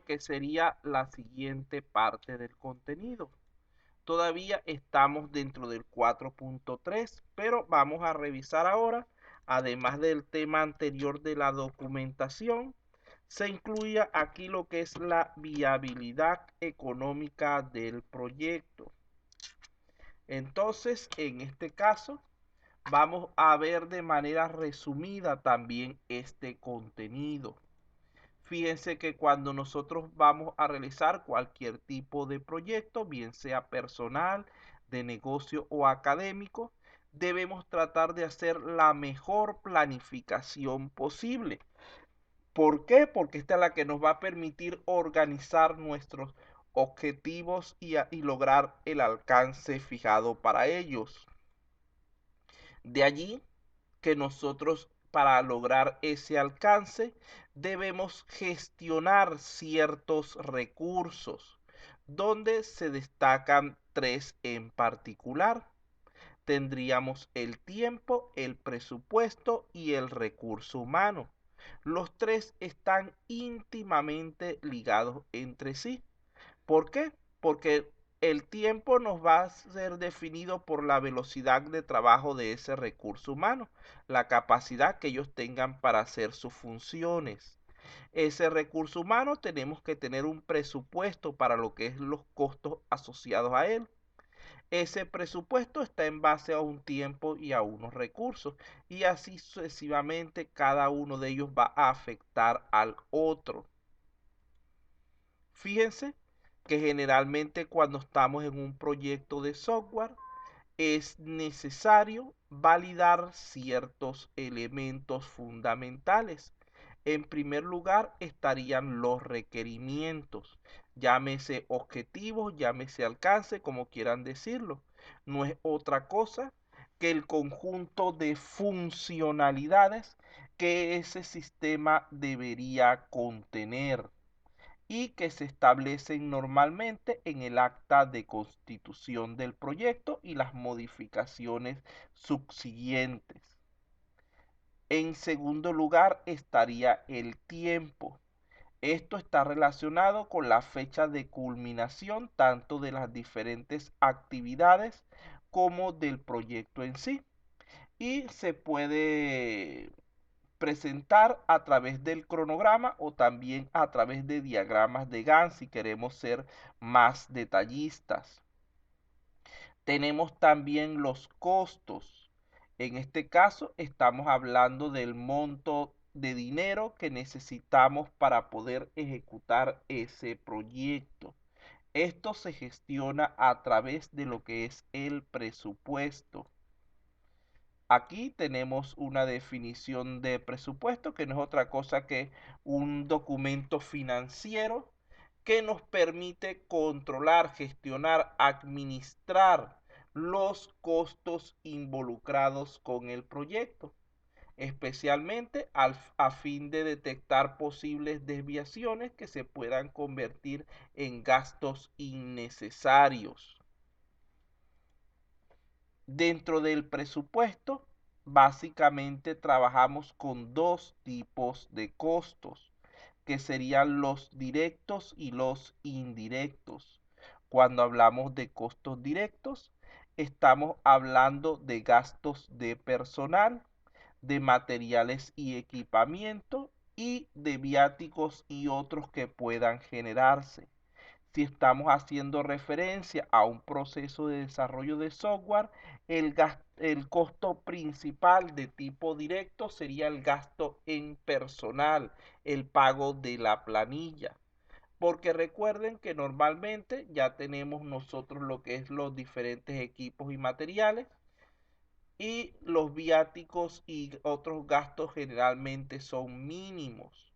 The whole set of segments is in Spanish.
que sería la siguiente parte del contenido. Todavía estamos dentro del 4.3, pero vamos a revisar ahora, además del tema anterior de la documentación, se incluye aquí lo que es la viabilidad económica del proyecto. Entonces, en este caso, vamos a ver de manera resumida también este contenido. Fíjense que cuando nosotros vamos a realizar cualquier tipo de proyecto, bien sea personal, de negocio o académico, debemos tratar de hacer la mejor planificación posible. ¿Por qué? Porque esta es la que nos va a permitir organizar nuestros objetivos y lograr el alcance fijado para ellos. De allí que nosotros para lograr ese alcance debemos gestionar ciertos recursos, donde se destacan tres en particular. Tendríamos el tiempo, el presupuesto y el recurso humano. Los tres están íntimamente ligados entre sí. ¿Por qué? Porque el tiempo nos va a ser definido por la velocidad de trabajo de ese recurso humano, la capacidad que ellos tengan para hacer sus funciones. Ese recurso humano tenemos que tener un presupuesto para lo que es los costos asociados a él. Ese presupuesto está en base a un tiempo y a unos recursos, y así sucesivamente cada uno de ellos va a afectar al otro. Fíjense que generalmente cuando estamos en un proyecto de software es necesario validar ciertos elementos fundamentales. En primer lugar estarían los requerimientos, llámese objetivos, llámese alcance, como quieran decirlo. No es otra cosa que el conjunto de funcionalidades que ese sistema debería contener y que se establecen normalmente en el acta de constitución del proyecto y las modificaciones subsiguientes. En segundo lugar estaría el tiempo. Esto está relacionado con la fecha de culminación tanto de las diferentes actividades como del proyecto en sí. Y se puede presentar a través del cronograma o también a través de diagramas de Gantt si queremos ser más detallistas. Tenemos también los costos. En este caso estamos hablando del monto de dinero que necesitamos para poder ejecutar ese proyecto. Esto se gestiona a través de lo que es el presupuesto. Aquí tenemos una definición de presupuesto que no es otra cosa que un documento financiero que nos permite controlar, gestionar, administrar los costos involucrados con el proyecto, especialmente a fin de detectar posibles desviaciones que se puedan convertir en gastos innecesarios. Dentro del presupuesto, básicamente trabajamos con dos tipos de costos, que serían los directos y los indirectos. Cuando hablamos de costos directos, estamos hablando de gastos de personal, de materiales y equipamiento y de viáticos y otros que puedan generarse. Si estamos haciendo referencia a un proceso de desarrollo de software, el costo principal de tipo directo sería el gasto en personal, el pago de la planilla. Porque recuerden que normalmente ya tenemos nosotros lo que es los diferentes equipos y materiales y los viáticos y otros gastos generalmente son mínimos,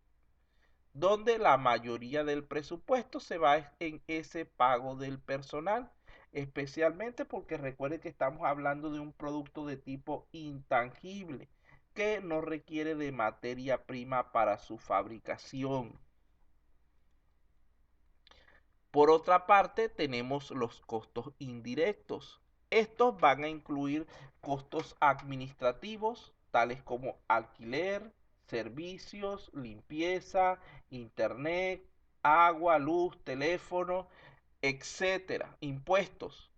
donde la mayoría del presupuesto se va en ese pago del personal, especialmente porque recuerde que estamos hablando de un producto de tipo intangible que no requiere de materia prima para su fabricación. Por otra parte, tenemos los costos indirectos. Estos van a incluir costos administrativos, tales como alquiler, servicios, limpieza, internet. agua, luz, teléfono, etcétera, impuestos,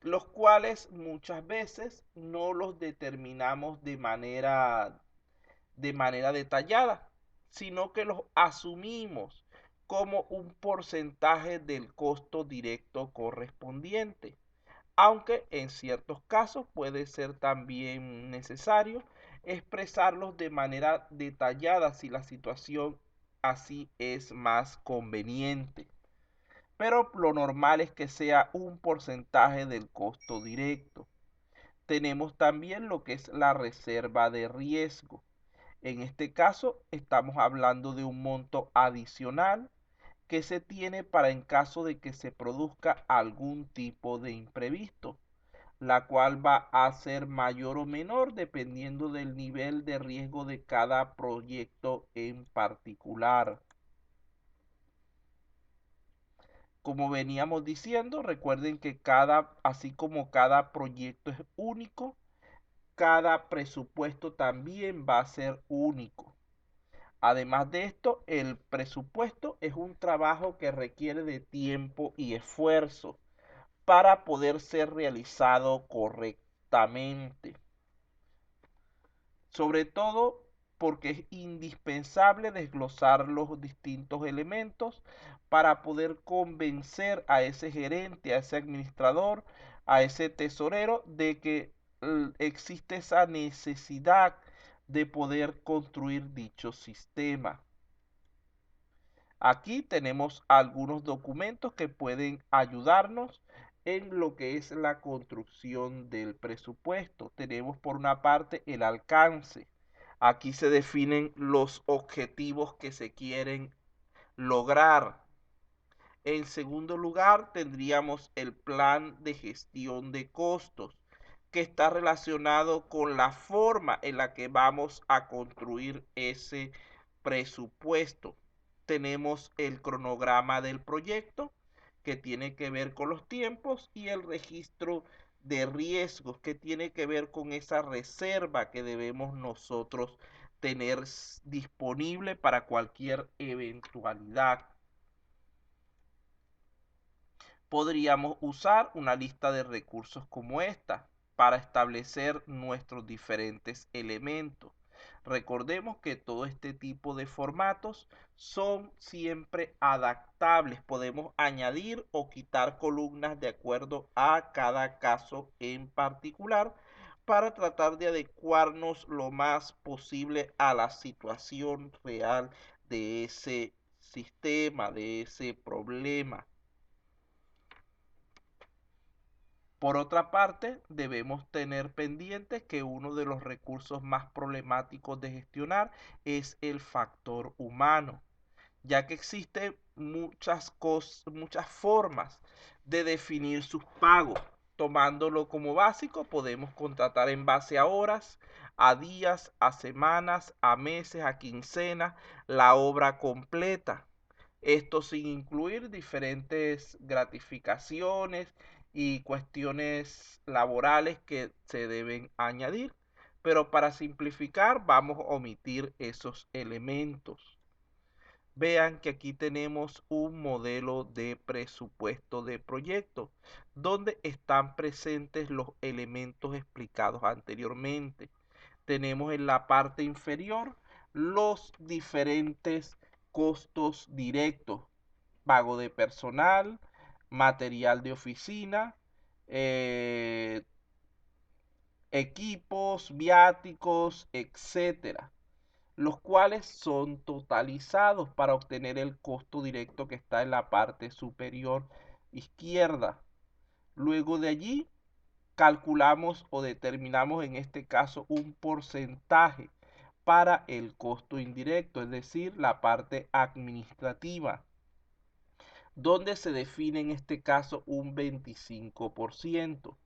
los cuales muchas veces no los determinamos de manera detallada, sino que los asumimos como un porcentaje del costo directo correspondiente, aunque en ciertos casos puede ser también necesario expresarlos de manera detallada si la situación así es más conveniente. Pero lo normal es que sea un porcentaje del costo directo. Tenemos también lo que es la reserva de riesgo. En este caso estamos hablando de un monto adicional que se tiene para en caso de que se produzca algún tipo de imprevisto, la cual va a ser mayor o menor dependiendo del nivel de riesgo de cada proyecto en particular. Como veníamos diciendo, recuerden que así como cada proyecto es único, cada presupuesto también va a ser único. Además de esto, el presupuesto es un trabajo que requiere de tiempo y esfuerzo para poder ser realizado correctamente. Sobre todo porque es indispensable desglosar los distintos elementos para poder convencer a ese gerente, a ese administrador, a ese tesorero de que existe esa necesidad de poder construir dicho sistema. Aquí tenemos algunos documentos que pueden ayudarnos en lo que es la construcción del presupuesto. Tenemos por una parte el alcance. Aquí se definen los objetivos que se quieren lograr. En segundo lugar, tendríamos el plan de gestión de costos, que está relacionado con la forma en la que vamos a construir ese presupuesto. Tenemos el cronograma del proyecto, que tiene que ver con los tiempos, y el registro de riesgos, que tiene que ver con esa reserva que debemos nosotros tener disponible para cualquier eventualidad. Podríamos usar una lista de recursos como esta para establecer nuestros diferentes elementos. Recordemos que todo este tipo de formatos son siempre adaptables. Podemos añadir o quitar columnas de acuerdo a cada caso en particular para tratar de adecuarnos lo más posible a la situación real de ese sistema, de ese problema. Por otra parte, debemos tener pendiente que uno de los recursos más problemáticos de gestionar es el factor humano, ya que existen muchas formas de definir sus pagos. Tomándolo como básico, podemos contratar en base a horas, a días, a semanas, a meses, a quincenas, la obra completa. Esto sin incluir diferentes gratificaciones y cuestiones laborales que se deben añadir. Pero para simplificar, vamos a omitir esos elementos. Vean que aquí tenemos un modelo de presupuesto de proyecto, donde están presentes los elementos explicados anteriormente. Tenemos en la parte inferior los diferentes costos directos: pago de personal, material de oficina, eh, equipos, viáticos, etcétera, los cuales son totalizados para obtener el costo directo que está en la parte superior izquierda. Luego de allí calculamos o determinamos en este caso un porcentaje para el costo indirecto, es decir, la parte administrativa, donde se define en este caso un 25%.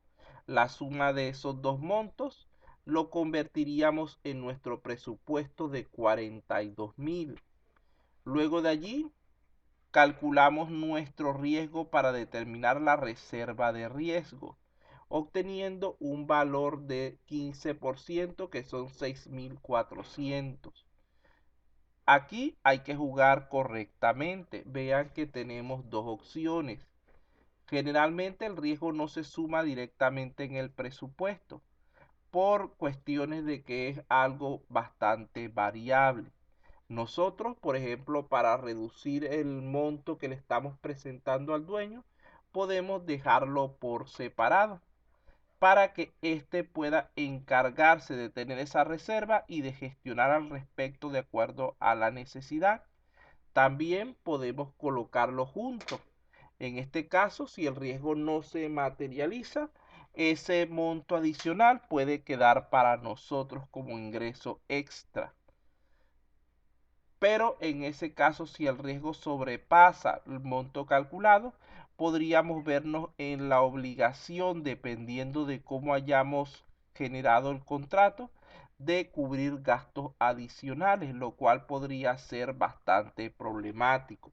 La suma de esos dos montos lo convertiríamos en nuestro presupuesto de 42.000. Luego de allí calculamos nuestro riesgo para determinar la reserva de riesgo, obteniendo un valor de 15%, que son 6.400. Aquí hay que jugar correctamente. Vean que tenemos dos opciones. Generalmente el riesgo no se suma directamente en el presupuesto por cuestiones de que es algo bastante variable. Nosotros, por ejemplo, para reducir el monto que le estamos presentando al dueño, podemos dejarlo por separado para que éste pueda encargarse de tener esa reserva y de gestionar al respecto de acuerdo a la necesidad. También podemos colocarlo juntos. En este caso, si el riesgo no se materializa, ese monto adicional puede quedar para nosotros como ingreso extra. Pero en ese caso, si el riesgo sobrepasa el monto calculado, podríamos vernos en la obligación, dependiendo de cómo hayamos generado el contrato, de cubrir gastos adicionales, lo cual podría ser bastante problemático.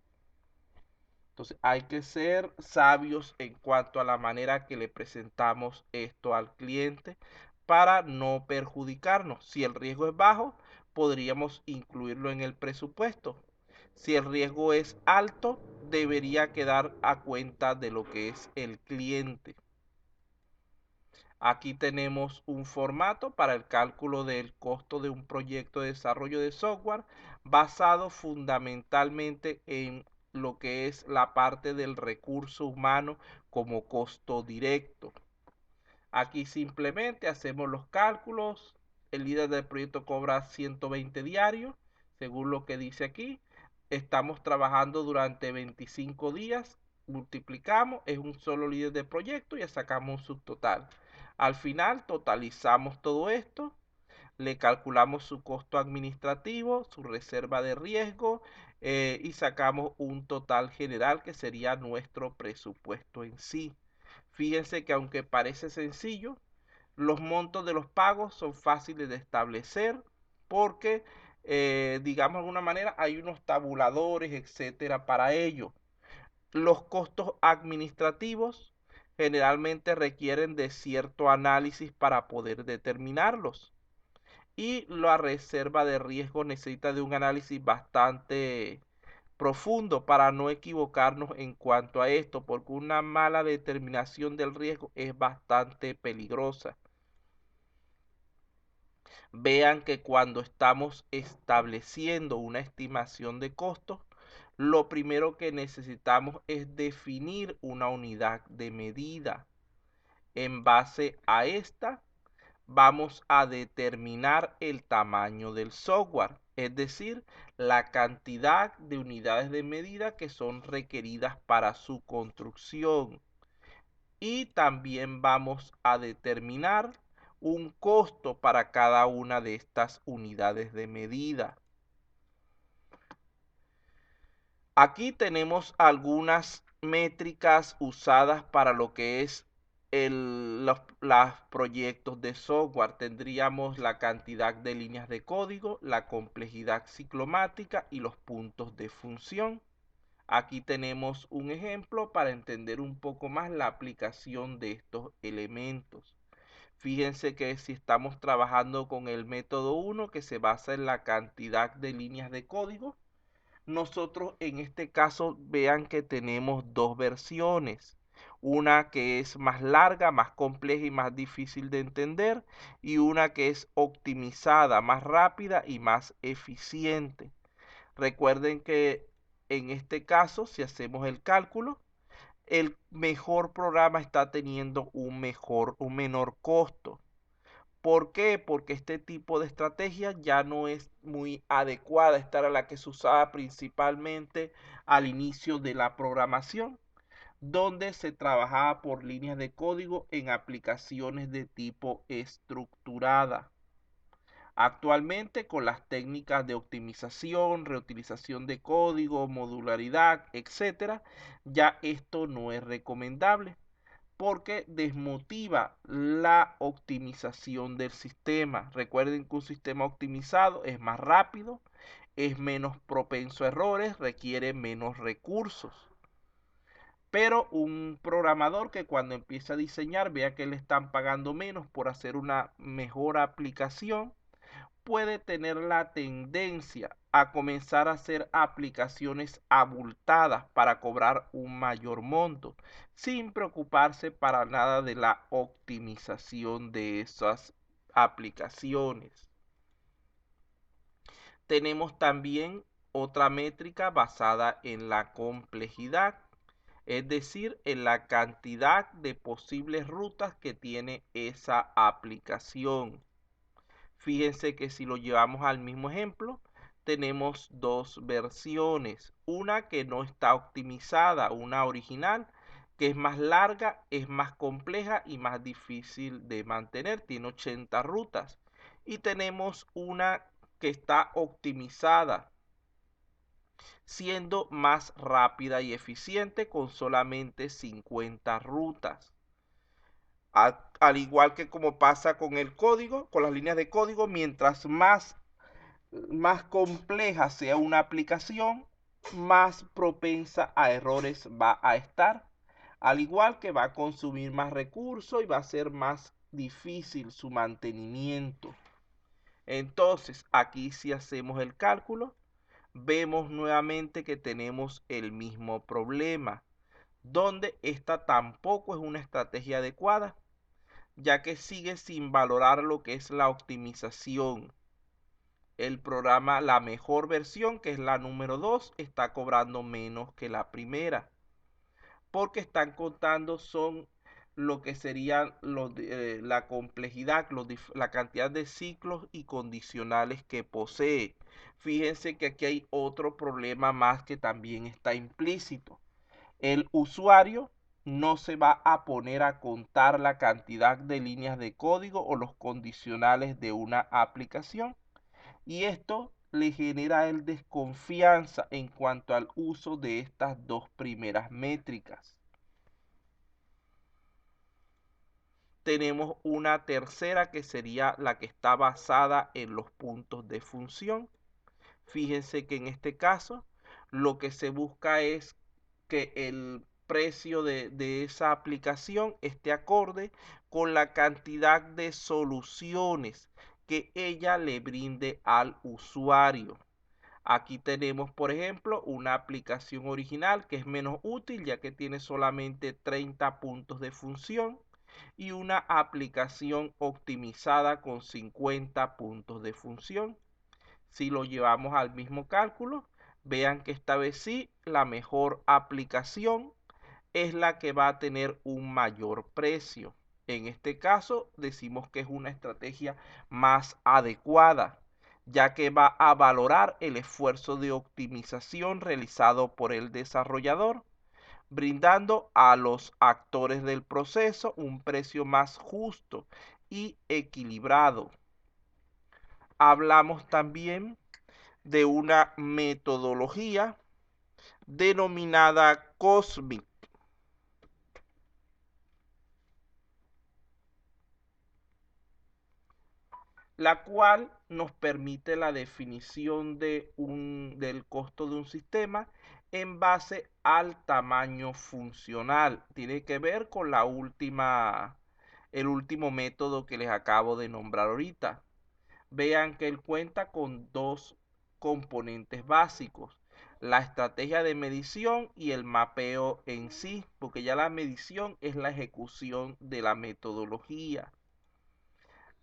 Entonces hay que ser sabios en cuanto a la manera que le presentamos esto al cliente para no perjudicarnos. Si el riesgo es bajo, podríamos incluirlo en el presupuesto. Si el riesgo es alto, debería quedar a cuenta de lo que es el cliente. Aquí tenemos un formato para el cálculo del costo de un proyecto de desarrollo de software basado fundamentalmente en lo que es la parte del recurso humano como costo directo. Aquí simplemente hacemos los cálculos. El líder del proyecto cobra 120 diarios, según lo que dice aquí. Estamos trabajando durante 25 días. Multiplicamos, es un solo líder de proyecto y sacamos su total. Al final totalizamos todo esto, le calculamos su costo administrativo, su reserva de riesgo y sacamos un total general que sería nuestro presupuesto en sí. Fíjense que aunque parece sencillo, los montos de los pagos son fáciles de establecer porque, digamos de alguna manera, hay unos tabuladores, etcétera, para ello. Los costos administrativos generalmente requieren de cierto análisis para poder determinarlos. Y la reserva de riesgo necesita de un análisis bastante profundo para no equivocarnos en cuanto a esto, porque una mala determinación del riesgo es bastante peligrosa. Vean que cuando estamos estableciendo una estimación de costos, lo primero que necesitamos es definir una unidad de medida. En base a esta, vamos a determinar el tamaño del software, es decir, la cantidad de unidades de medida que son requeridas para su construcción. Y también vamos a determinar un costo para cada una de estas unidades de medida. Aquí tenemos algunas métricas usadas para lo que es los proyectos de software. Tendríamos la cantidad de líneas de código, la complejidad ciclomática y los puntos de función. Aquí tenemos un ejemplo para entender un poco más la aplicación de estos elementos. Fíjense que si estamos trabajando con el método 1, que se basa en la cantidad de líneas de código, nosotros en este caso vean que tenemos dos versiones. Una que es más larga, más compleja y más difícil de entender, y una que es optimizada, más rápida y más eficiente. Recuerden que en este caso, si hacemos el cálculo, el mejor programa está teniendo un menor costo. ¿Por qué? Porque este tipo de estrategia ya no es muy adecuada, esta era la que se usaba principalmente al inicio de la programación, donde se trabajaba por líneas de código en aplicaciones de tipo estructurada. Actualmente, con las técnicas de optimización, reutilización de código, modularidad, etcétera, ya esto no es recomendable porque desmotiva la optimización del sistema. Recuerden que un sistema optimizado es más rápido, es menos propenso a errores, requiere menos recursos. Pero un programador que cuando empieza a diseñar vea que le están pagando menos por hacer una mejor aplicación, puede tener la tendencia a comenzar a hacer aplicaciones abultadas para cobrar un mayor monto, sin preocuparse para nada de la optimización de esas aplicaciones. Tenemos también otra métrica basada en la complejidad, es decir, en la cantidad de posibles rutas que tiene esa aplicación. Fíjense que si lo llevamos al mismo ejemplo, tenemos dos versiones. Una que no está optimizada, una original, que es más larga, es más compleja y más difícil de mantener. Tiene 80 rutas. Y tenemos una que está optimizada, siendo más rápida y eficiente con solamente 50 rutas. Al igual que como pasa con el código, con las líneas de código, mientras más compleja sea una aplicación, más propensa a errores va a estar. Al igual que va a consumir más recursos y va a ser más difícil su mantenimiento. Entonces, aquí si hacemos el cálculo, vemos nuevamente que tenemos el mismo problema, donde esta tampoco es una estrategia adecuada, ya que sigue sin valorar lo que es la optimización. El programa, la mejor versión, que es la número 2, está cobrando menos que la primera, porque están contando son lo que serían la complejidad, la cantidad de ciclos y condicionales que posee. Fíjense que aquí hay otro problema más que también está implícito. El usuario no se va a poner a contar la cantidad de líneas de código o los condicionales de una aplicación, y esto le genera a él desconfianza en cuanto al uso de estas dos primeras métricas. Tenemos una tercera que sería la que está basada en los puntos de función. Fíjense que en este caso lo que se busca es que el precio de esa aplicación esté acorde con la cantidad de soluciones que ella le brinde al usuario. Aquí tenemos, por ejemplo, una aplicación original que es menos útil, ya que tiene solamente 30 puntos de función, y una aplicación optimizada con 50 puntos de función. Si lo llevamos al mismo cálculo, vean que esta vez sí, la mejor aplicación es la que va a tener un mayor precio. En este caso, decimos que es una estrategia más adecuada, ya que va a valorar el esfuerzo de optimización realizado por el desarrollador, brindando a los actores del proceso un precio más justo y equilibrado. Hablamos también de una metodología denominada COSMIC, la cual nos permite la definición del costo de un sistema en base al tamaño funcional. Tiene que ver con el último método que les acabo de nombrar ahorita. Vean que él cuenta con dos componentes básicos: la estrategia de medición y el mapeo en sí, porque ya la medición es la ejecución de la metodología.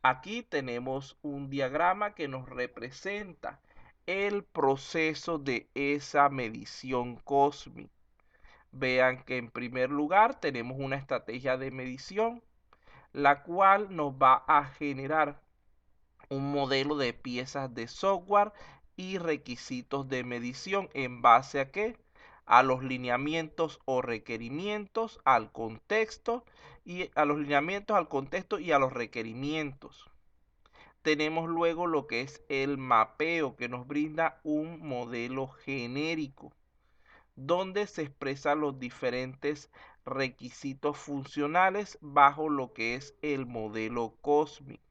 Aquí tenemos un diagrama que nos representa el proceso de esa medición COSMIC. Vean que en primer lugar tenemos una estrategia de medición, la cual nos va a generar un modelo de piezas de software y requisitos de medición. ¿En base a qué? A los lineamientos o requerimientos, al contexto, y a los lineamientos, al contexto y a los requerimientos. Tenemos luego lo que es el mapeo, que nos brinda un modelo genérico, donde se expresan los diferentes requisitos funcionales bajo lo que es el modelo COSMIC.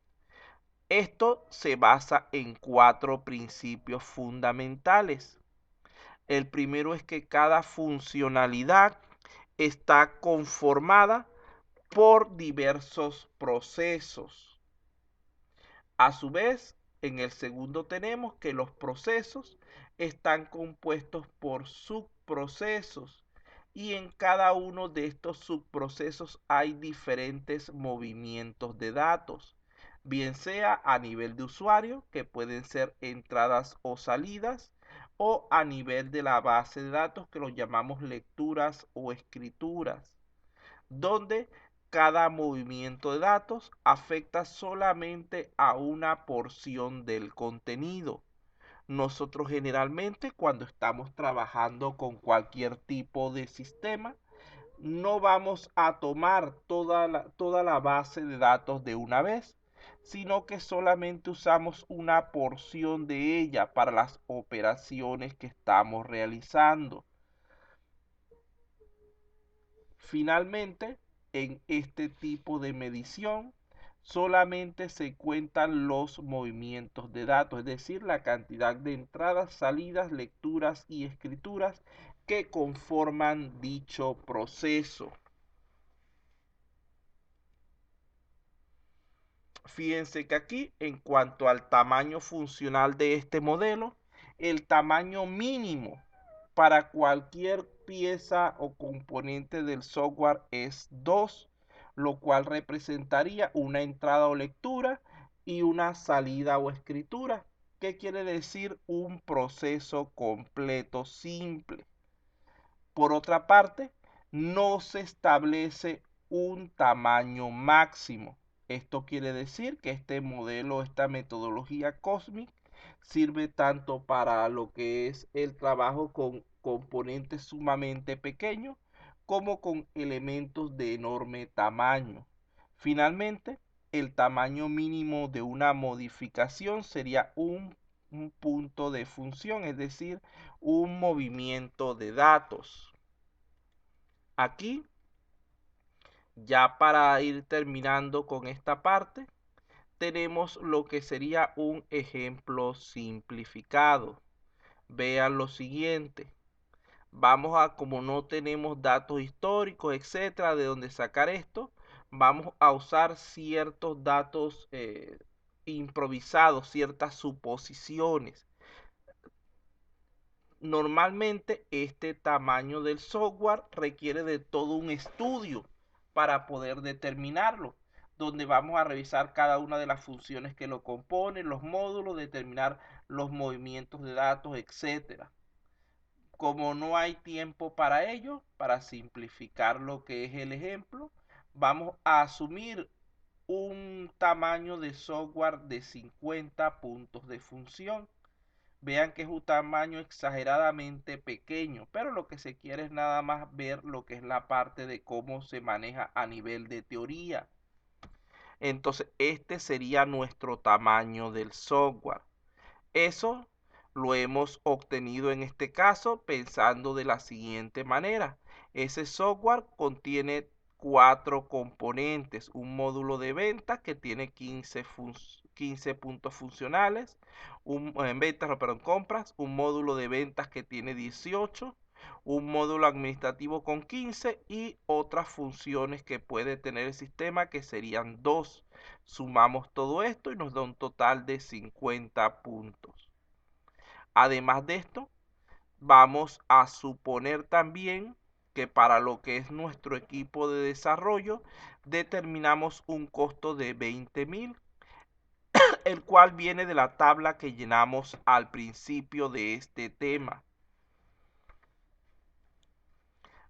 Esto se basa en 4 principios fundamentales. El primero es que cada funcionalidad está conformada por diversos procesos. A su vez, En el segundo tenemos que los procesos están compuestos por subprocesos y en cada uno de estos subprocesos hay diferentes movimientos de datos, bien sea a nivel de usuario, que pueden ser entradas o salidas, o a nivel de la base de datos, que lo llamamos lecturas o escrituras, donde cada movimiento de datos afecta solamente a una porción del contenido. Nosotros generalmente cuando estamos trabajando con cualquier tipo de sistema, no vamos a tomar toda la base de datos de una vez, sino que solamente usamos una porción de ella para las operaciones que estamos realizando. Finalmente, en este tipo de medición, solamente se cuentan los movimientos de datos, es decir, la cantidad de entradas, salidas, lecturas y escrituras que conforman dicho proceso. Fíjense que aquí, en cuanto al tamaño funcional de este modelo, el tamaño mínimo para cualquier pieza o componente del software es 2, lo cual representaría una entrada o lectura y una salida o escritura. ¿Qué quiere decir un proceso completo simple? Por otra parte, no se establece un tamaño máximo. Esto quiere decir que este modelo, esta metodología COSMIC, sirve tanto para lo que es el trabajo con componentes sumamente pequeños como con elementos de enorme tamaño. Finalmente, el tamaño mínimo de una modificación sería un punto de función, es decir, un movimiento de datos. Aquí, ya para ir terminando con esta parte, tenemos lo que sería un ejemplo simplificado. Vean lo siguiente. Vamos a, como no tenemos datos históricos, etcétera, de dónde sacar esto, vamos a usar ciertos datos improvisados, ciertas suposiciones. Normalmente este tamaño del software requiere de todo un estudio para poder determinarlo, donde vamos a revisar cada una de las funciones que lo componen, los módulos, determinar los movimientos de datos, etcétera. Como no hay tiempo para ello, para simplificar lo que es el ejemplo, vamos a asumir un tamaño de software de 50 puntos de función. Vean que es un tamaño exageradamente pequeño, pero lo que se quiere es nada más ver lo que es la parte de cómo se maneja a nivel de teoría. Entonces, este sería nuestro tamaño del software. Eso lo hemos obtenido en este caso pensando de la siguiente manera. Ese software contiene 4 componentes, un módulo de ventas que tiene 15 puntos funcionales, en ventas, no, perdón, compras, un módulo de ventas que tiene 18, un módulo administrativo con 15 y otras funciones que puede tener el sistema que serían 2. Sumamos todo esto y nos da un total de 50 puntos. Además de esto, vamos a suponer también que para lo que es nuestro equipo de desarrollo determinamos un costo de 20.000, el cual viene de la tabla que llenamos al principio de este tema.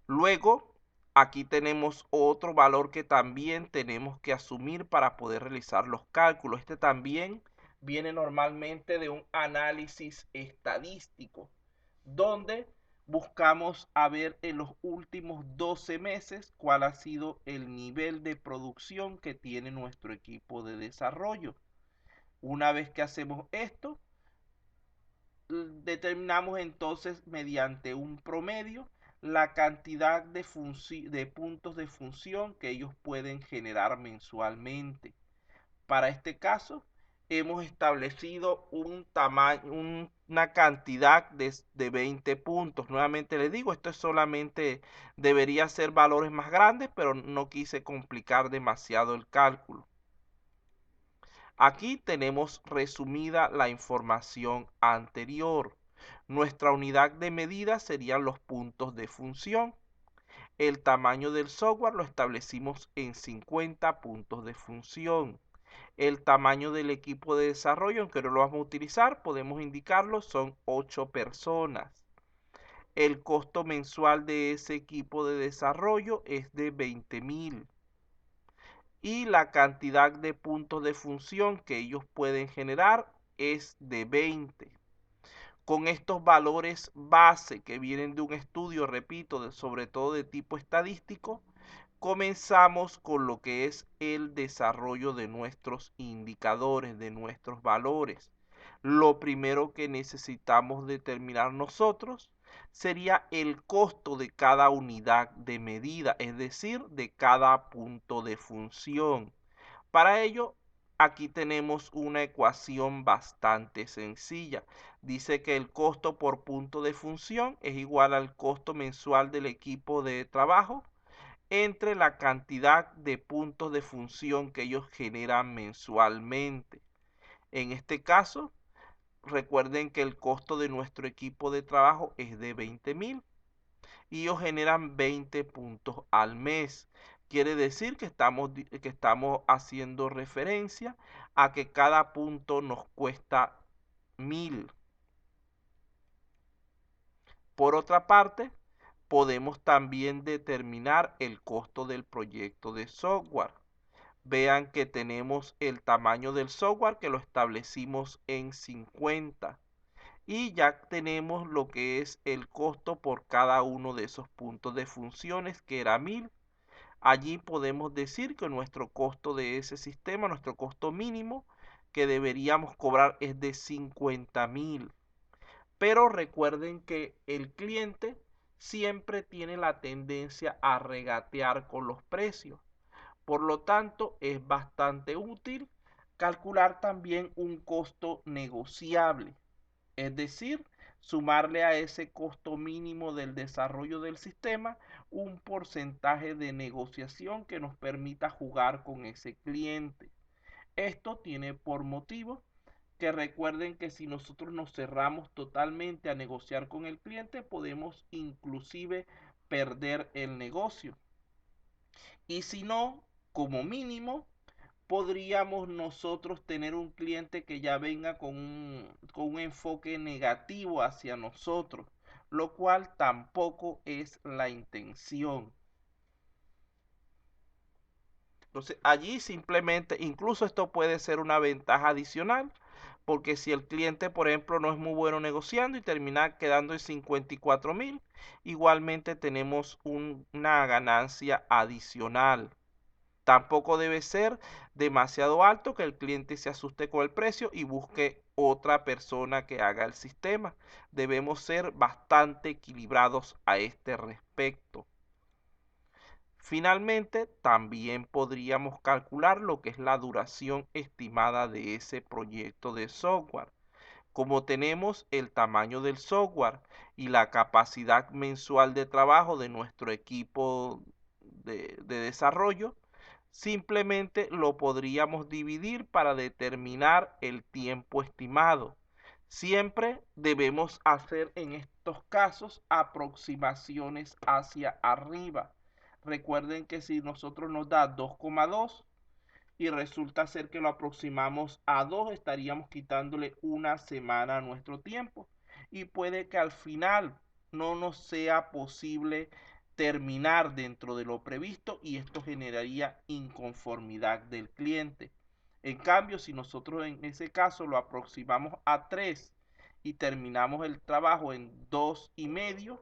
Luego, aquí tenemos otro valor que también tenemos que asumir para poder realizar los cálculos. Este también viene normalmente de un análisis estadístico, donde buscamos a ver en los últimos 12 meses cuál ha sido el nivel de producción que tiene nuestro equipo de desarrollo. Una vez que hacemos esto, determinamos entonces mediante un promedio la cantidad de puntos de función que ellos pueden generar mensualmente. Para este caso, hemos establecido un tamaño, una cantidad de 20 puntos. Nuevamente les digo, esto es solamente, debería ser valores más grandes, pero no quise complicar demasiado el cálculo. Aquí tenemos resumida la información anterior. Nuestra unidad de medida serían los puntos de función. El tamaño del software lo establecimos en 50 puntos de función. El tamaño del equipo de desarrollo, aunque no lo vamos a utilizar, podemos indicarlo, son 8 personas. El costo mensual de ese equipo de desarrollo es de 20,000. Y la cantidad de puntos de función que ellos pueden generar es de 20. Con estos valores base que vienen de un estudio, repito, sobre todo de tipo estadístico, comenzamos con lo que es el desarrollo de nuestros indicadores, de nuestros valores. Lo primero que necesitamos determinar nosotros sería el costo de cada unidad de medida, es decir, de cada punto de función. Para ello, aquí tenemos una ecuación bastante sencilla. Dice que el costo por punto de función es igual al costo mensual del equipo de trabajo entre la cantidad de puntos de función que ellos generan mensualmente. En este caso, recuerden que el costo de nuestro equipo de trabajo es de 20,000 y ellos generan 20 puntos al mes. Quiere decir que estamos haciendo referencia a que cada punto nos cuesta 1,000. Por otra parte, podemos también determinar el costo del proyecto de software. Vean que tenemos el tamaño del software que lo establecimos en 50 y ya tenemos lo que es el costo por cada uno de esos puntos de funciones, que era 1,000. Allí podemos decir que nuestro costo de ese sistema, nuestro costo mínimo que deberíamos cobrar es de 50,000. Pero recuerden que el cliente siempre tiene la tendencia a regatear con los precios. Por lo tanto, es bastante útil calcular también un costo negociable, es decir, sumarle a ese costo mínimo del desarrollo del sistema un porcentaje de negociación que nos permita jugar con ese cliente. Esto tiene por motivo que recuerden que si nosotros nos cerramos totalmente a negociar con el cliente, podemos inclusive perder el negocio. Y si no, como mínimo, podríamos nosotros tener un cliente que ya venga con un enfoque negativo hacia nosotros, lo cual tampoco es la intención. Entonces, allí simplemente, incluso esto puede ser una ventaja adicional, porque si el cliente, por ejemplo, no es muy bueno negociando y termina quedando en 54,000, igualmente tenemos una ganancia adicional. Tampoco debe ser demasiado alto que el cliente se asuste con el precio y busque otra persona que haga el sistema. Debemos ser bastante equilibrados a este respecto. Finalmente, también podríamos calcular lo que es la duración estimada de ese proyecto de software. Como tenemos el tamaño del software y la capacidad mensual de trabajo de nuestro equipo de desarrollo, simplemente lo podríamos dividir para determinar el tiempo estimado. Siempre debemos hacer en estos casos aproximaciones hacia arriba. Recuerden que si nosotros nos da 2,2 y resulta ser que lo aproximamos a 2, estaríamos quitándole una semana a nuestro tiempo. Y puede que al final no nos sea posible terminar dentro de lo previsto y esto generaría inconformidad del cliente. En cambio, si nosotros en ese caso lo aproximamos a 3 y terminamos el trabajo en 2,5,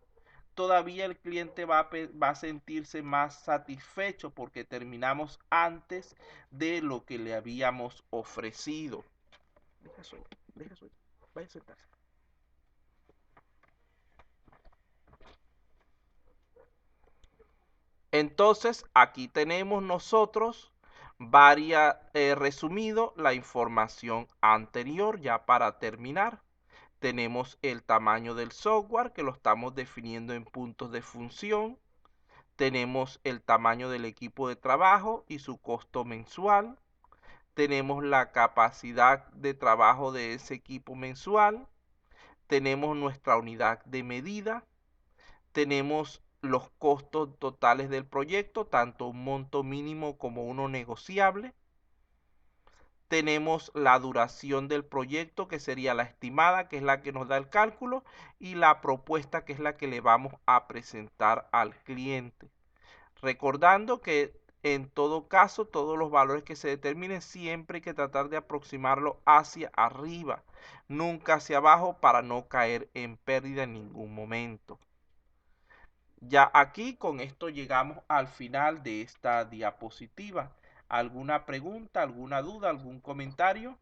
todavía el cliente va a sentirse más satisfecho porque terminamos antes de lo que le habíamos ofrecido. Deja sueño, vaya a sentarse. Entonces, aquí tenemos nosotros resumido la información anterior ya para terminar. Tenemos el tamaño del software que lo estamos definiendo en puntos de función. Tenemos el tamaño del equipo de trabajo y su costo mensual. tenemos la capacidad de trabajo de ese equipo mensual, tenemos nuestra unidad de medida, tenemos los costos totales del proyecto, tanto un monto mínimo como uno negociable, tenemos la duración del proyecto, que sería la estimada, que es la que nos da el cálculo, y la propuesta, que es la que le vamos a presentar al cliente. Recordando que en todo caso, todos los valores que se determinen siempre hay que tratar de aproximarlo hacia arriba, nunca hacia abajo, para no caer en pérdida en ningún momento. Ya aquí con esto llegamos al final de esta diapositiva. ¿Alguna pregunta, alguna duda, algún comentario?